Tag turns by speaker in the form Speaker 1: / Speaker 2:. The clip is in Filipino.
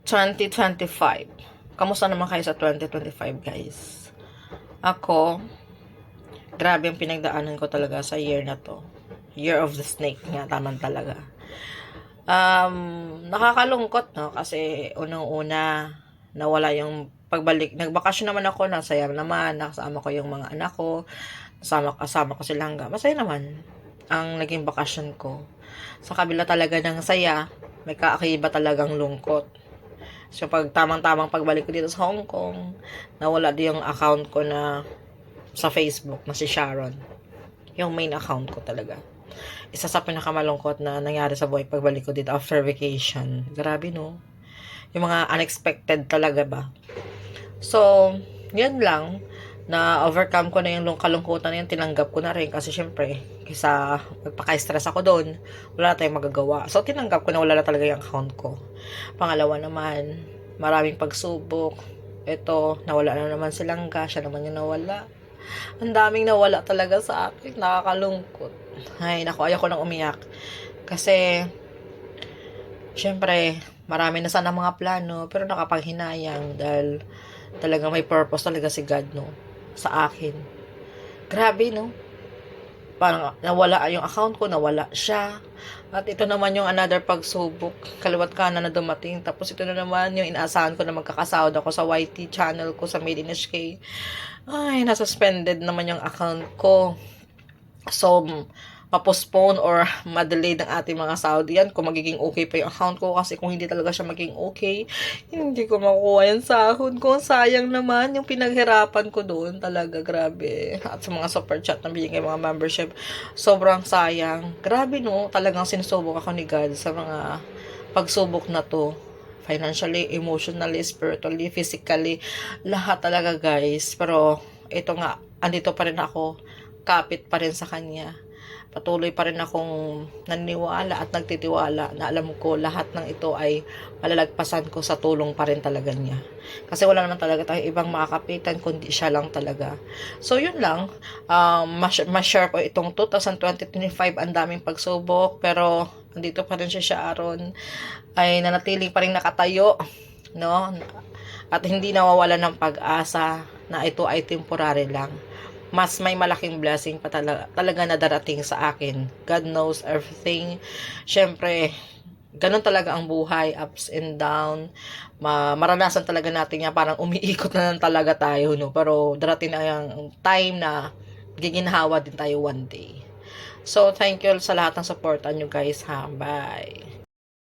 Speaker 1: 2025. Kamusta naman kayo sa 2025, guys? Ako, grabe yung pinagdaanan ko talaga sa year na to. Year of the Snake nga, taman talaga. Nakakalungkot, no? Kasi unang-una, nawala yung pagbalik. Nagbakasyon naman ako, nasaya naman, nakasama ko yung mga anak ko, kasama ko sila hanggang. Masaya naman ang naging bakasyon ko. Sa kabila talaga ng saya, may kaakiba talagang lungkot. So, pag tamang-tamang pagbalik ko dito sa Hong Kong, nawala din yung account ko na sa Facebook na si Sharon. Yung main account ko talaga. Isa sa pinakamalungkot na nangyari sa buhay pagbalik ko dito after vacation. Grabe, no? Yung mga unexpected talaga ba? So, yun lang. Na overcome ko na yung kalungkutan na yun, tinanggap ko na rin kasi syempre, kaysa magpaka-stress ako doon, wala na tayong magagawa. So, tinanggap ko na wala na talaga yung account ko. Pangalawa naman, maraming pagsubok. Ito, nawala na naman silang siya naman yung nawala. Ang daming nawala talaga sa akin, nakakalungkot. Ay, naku, ayoko nang umiyak. Kasi, syempre, marami na sana mga plano, pero nakapanghinayang dahil talagang may purpose talaga si God, no? Sa akin. Grabe, no? Parang nawala yung account ko, nawala siya. At ito naman yung another pagsubok, kaliwat kanan na dumating. Tapos ito na naman yung inaasahan ko na magkakasahod ako sa YT channel ko sa Made in HK. Ay, nasuspended naman yung account ko. So, ma-postpone or ma-delay ng ating mga sahod yan kung magiging okay pa yung account ko, kasi kung hindi talaga siya maging okay, hindi ko makuha yung sahod ko. Sayang naman yung pinaghirapan ko doon talaga, grabe. At sa mga super chat na binigay mga membership, sobrang sayang. Grabe, no, talagang sinusubok ako ni God sa mga pagsubok na to, financially, emotionally, spiritually, physically, lahat talaga, guys. Pero ito nga, andito pa rin ako, kapit pa rin sa Kanya. Patuloy pa rin akong naniniwala at nagtitiwala na alam ko lahat ng ito ay malalagpasan ko sa tulong pa rin talaga niya. Kasi wala naman talaga tayong ibang makakapitan kundi siya lang talaga. So, yun lang. Ma-share ko itong 2025, ang daming pagsubok, pero andito pa rin si Sharon, ay nanatiling pa rin nakatayo, no? At hindi nawawala ng pag-asa na ito ay temporary lang. Mas may malaking blessing pa talaga na darating sa akin. God knows everything. Syempre, ganun talaga ang buhay, ups and down. Maranasan talaga natin yan, parang umiikot na lang talaga tayo, no? Pero darating na yung time na giginhawa din tayo one day. So, thank you sa lahat ng supportan nyo, guys, ha. Bye.